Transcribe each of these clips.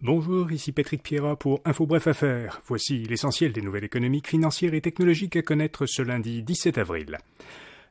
Bonjour, ici Patrick Pierrat pour Info Bref Affaires. Voici l'essentiel des nouvelles économiques, financières et technologiques à connaître ce lundi 17 avril.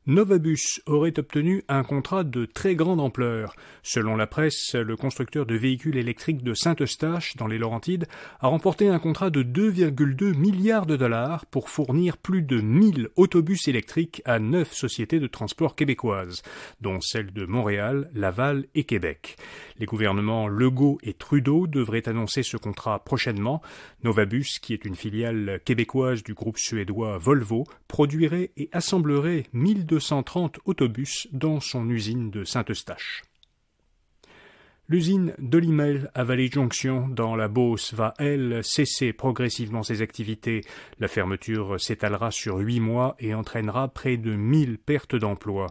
Novabus aurait obtenu un contrat de très grande ampleur. Selon la presse, le constructeur de véhicules électriques de Saint-Eustache, dans les Laurentides, a remporté un contrat de 2,2 milliards de dollars pour fournir plus de 1000 autobus électriques à 9 sociétés de transport québécoises, dont celles de Montréal, Laval et Québec. Les gouvernements Legault et Trudeau devraient annoncer ce contrat prochainement. Novabus, qui est une filiale québécoise du groupe suédois Volvo, produirait et assemblerait 1230 autobus dans son usine de Saint-Eustache. L'usine d'Olimel à Valley Junction, dans la Beauce, va, elle, cesser progressivement ses activités. La fermeture s'étalera sur 8 mois et entraînera près de 1000 pertes d'emplois.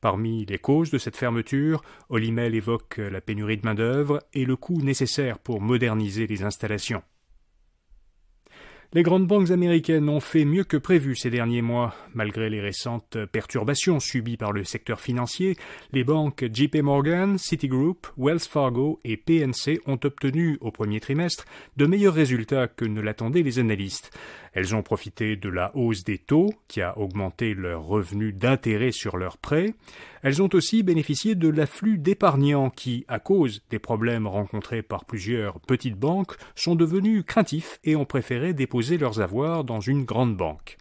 Parmi les causes de cette fermeture, Olimel évoque la pénurie de main-d'œuvre et le coût nécessaire pour moderniser les installations. Les grandes banques américaines ont fait mieux que prévu ces derniers mois. Malgré les récentes perturbations subies par le secteur financier, les banques JP Morgan, Citigroup, Wells Fargo et PNC ont obtenu au premier trimestre de meilleurs résultats que ne l'attendaient les analystes. Elles ont profité de la hausse des taux, qui a augmenté leurs revenus d'intérêt sur leurs prêts. Elles ont aussi bénéficié de l'afflux d'épargnants qui, à cause des problèmes rencontrés par plusieurs petites banques, sont devenus craintifs et ont préféré déposer leurs avoirs dans une grande banque.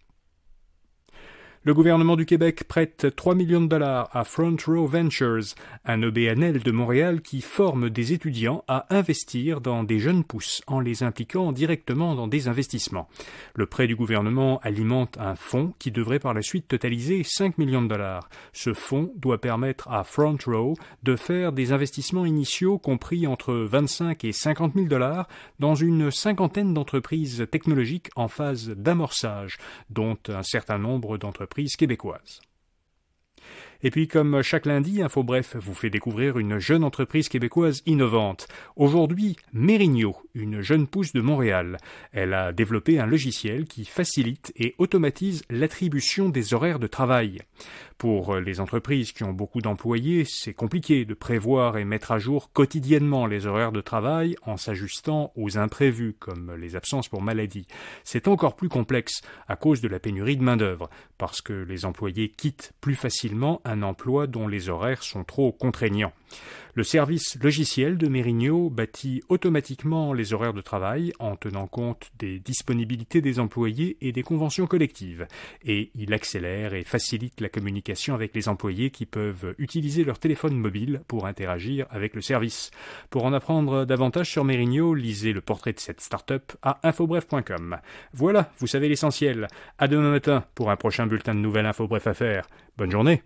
Le gouvernement du Québec prête 3 millions de dollars à Front Row Ventures, un EBNL de Montréal qui forme des étudiants à investir dans des jeunes pousses en les impliquant directement dans des investissements. Le prêt du gouvernement alimente un fonds qui devrait par la suite totaliser 5 millions de dollars. Ce fonds doit permettre à Front Row de faire des investissements initiaux compris entre 25 et 50 000 dollars dans une cinquantaine d'entreprises technologiques en phase d'amorçage, dont un certain nombre d'entreprises québécoises. Et puis, comme chaque lundi, Info Bref vous fait découvrir une jeune entreprise québécoise innovante. Aujourd'hui, Mérigno, une jeune pousse de Montréal. Elle a développé un logiciel qui facilite et automatise l'attribution des horaires de travail. Pour les entreprises qui ont beaucoup d'employés, c'est compliqué de prévoir et mettre à jour quotidiennement les horaires de travail en s'ajustant aux imprévus, comme les absences pour maladie. C'est encore plus complexe à cause de la pénurie de main-d'œuvre, parce que les employés quittent plus facilement un emploi dont les horaires sont trop contraignants. Le service logiciel de Mérigno bâtit automatiquement les horaires de travail en tenant compte des disponibilités des employés et des conventions collectives. Et il accélère et facilite la communication avec les employés qui peuvent utiliser leur téléphone mobile pour interagir avec le service. Pour en apprendre davantage sur Mérigno, lisez le portrait de cette start-up à infobref.com. Voilà, vous savez l'essentiel. À demain matin pour un prochain bulletin de nouvelles Info Bref Affaires. Bonne journée.